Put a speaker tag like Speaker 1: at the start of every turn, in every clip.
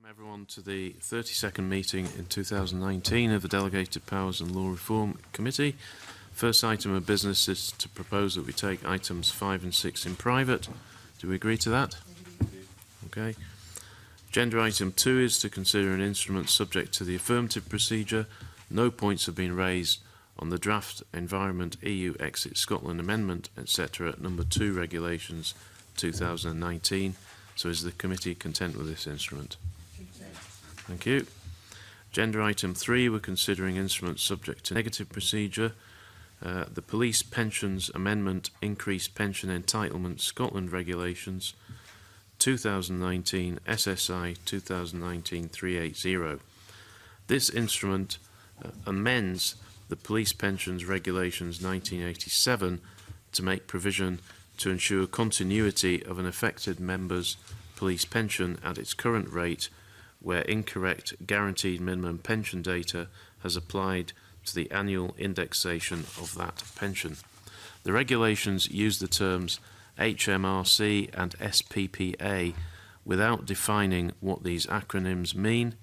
Speaker 1: Welcome everyone to the 32nd meeting in 2019 of the Delegated Powers and Law Reform Committee. First item of business is to propose that we take items 5 and 6 in private. Do we agree to that? Okay. Agenda item 2 is to consider an instrument subject to the affirmative procedure. No points have been raised on the draft Environment EU Exit Scotland Amendment, etc. number 2 regulations 2019. So is the committee content with this instrument? Thank you. Agenda item 3, we're considering instruments subject to negative procedure. The Police Pensions Amendment Increased Pension Entitlement Scotland Regulations 2019 SSI 2019-380. This instrument amends the Police Pensions Regulations 1987 to make provision to ensure continuity of an affected member's police pension at its current rate where incorrect guaranteed minimum pension data has applied to the annual indexation of that pension. The regulations use the terms HMRC and SPPA without defining what these acronyms mean.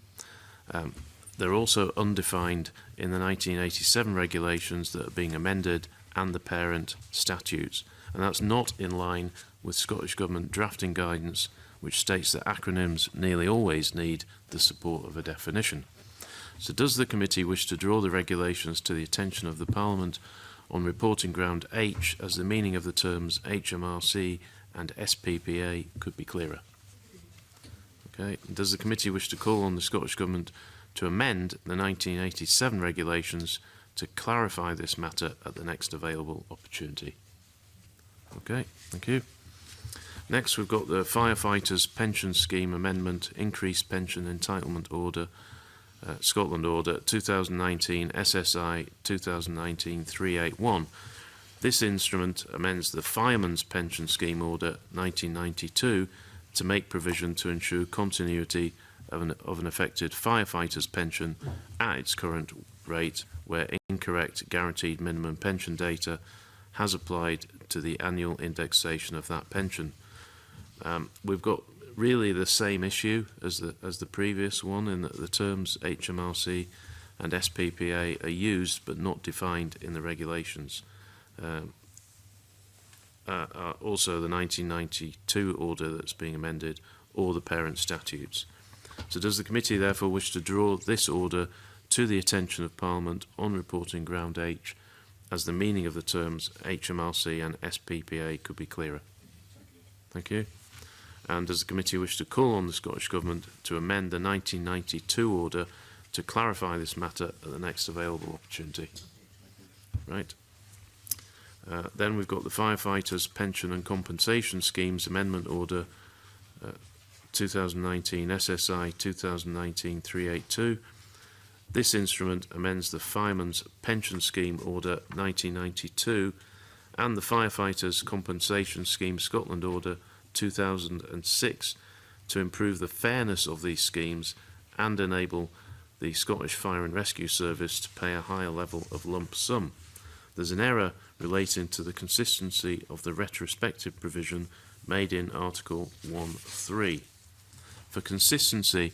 Speaker 1: They're also undefined in the 1987 regulations that are being amended and the parent statutes. And that's not in line with Scottish Government drafting guidance, which states that acronyms nearly always need the support of a definition. So does the committee wish to draw the regulations to the attention of the Parliament on reporting ground H as the meaning of the terms HMRC and SPPA could be clearer? Okay. Does the committee wish to call on the Scottish Government to amend the 1987 regulations to clarify this matter at the next available opportunity? Okay, thank you. Next, we've got the Firefighters Pension Scheme Amendment Increased Pension Entitlement Order, Scotland Order 2019 SSI 2019-381. This instrument amends the Fireman's Pension Scheme Order 1992 to make provision to ensure continuity of an affected firefighter's pension at its current rate where incorrect guaranteed minimum pension data has applied to the annual indexation of that pension. We've got really the same issue as the previous one in that the terms HMRC and SPPA are used but not defined in the regulations. Also the 1992 order that's being amended or the parent statutes. So does the committee therefore wish to draw this order to the attention of Parliament on reporting ground H as the meaning of the terms HMRC and SPPA could be clearer? Thank you. And does the committee wish to call on the Scottish Government to amend the 1992 order to clarify this matter at the next available opportunity? Right. Then we've got the Firefighters Pension and Compensation Schemes Amendment Order 2019 SSI 2019-382. This instrument amends the Fireman's Pension Scheme Order 1992 and the Firefighters Compensation Scheme Scotland Order 2006 to improve the fairness of these schemes and enable the Scottish Fire and Rescue Service to pay a higher level of lump sum. There's an error relating to the consistency of the retrospective provision made in Article 1.3. For consistency,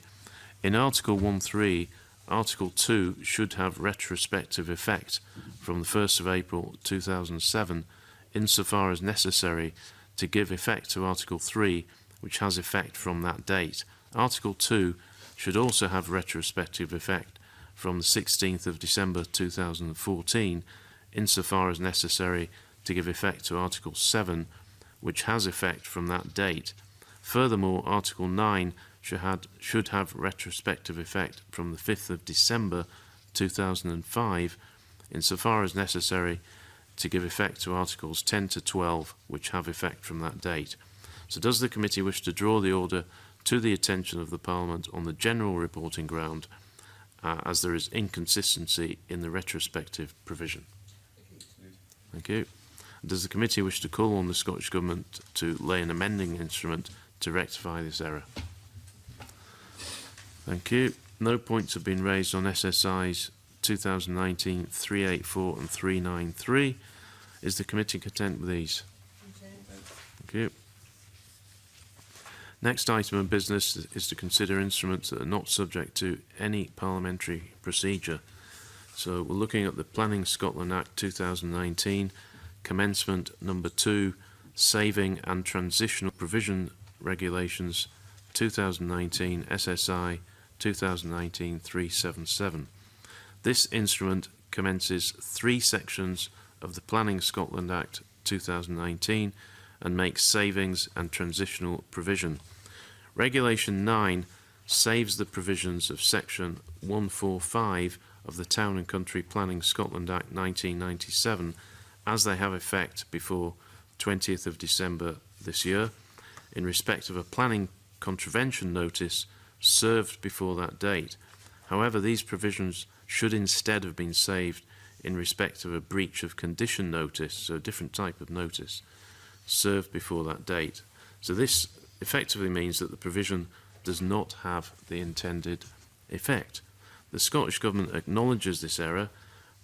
Speaker 1: in Article 1.3, Article 2 should have retrospective effect from the 1st of April 2007 insofar as necessary to give effect to Article 3, which has effect from that date. Article 2 should also have retrospective effect from the 16th of December 2014 insofar as necessary to give effect to Article 7, which has effect from that date. Furthermore, Article 9 should have retrospective effect from the 5th of December 2005 insofar as necessary to give effect to Articles 10 to 12, which have effect from that date. So does the committee wish to draw the order to the attention of the Parliament on the general reporting ground as there is inconsistency in the retrospective provision? Thank you. Does the committee wish to call on the Scottish Government to lay an amending instrument to rectify this error? Thank you. No points have been raised on SSIs 2019 384 and 393. Is the committee content with these? Thank you. Next item of business is to consider instruments that are not subject to any parliamentary procedure. So we're looking at the Planning Scotland Act 2019, Commencement Number 2, Saving and Transitional Provision Regulations 2019 SSI 2019-377. This instrument commences 3 sections of the Planning Scotland Act 2019 and makes savings and transitional provision. Regulation 9 saves the provisions of Section 145 of the Town and Country Planning Scotland Act 1997 as they have effect before 20th of December this year in respect of a planning contravention notice served before that date. However, these provisions should instead have been saved in respect of a breach of condition notice, so a different type of notice, served before that date. So this effectively means that the provision does not have the intended effect. The Scottish Government acknowledges this error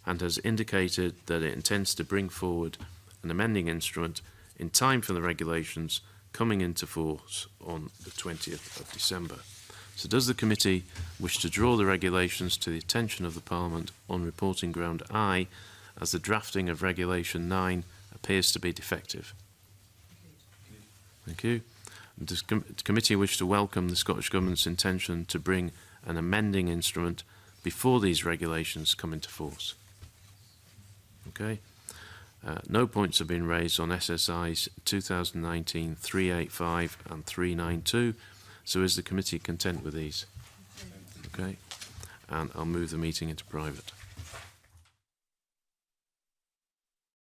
Speaker 1: and has indicated that it intends to bring forward an amending instrument in time for the regulations coming into force on the 20th of December. So does the committee wish to draw the regulations to the attention of the Parliament on reporting ground I, as the drafting of Regulation 9 appears to be defective? Thank you. Does the committee wish to welcome the Scottish Government's intention to bring an amending instrument before these regulations come into force? Okay. No points have been raised on SSIs 2019-385 and 392. So is the committee content with these? Okay. And I'll move the meeting into private.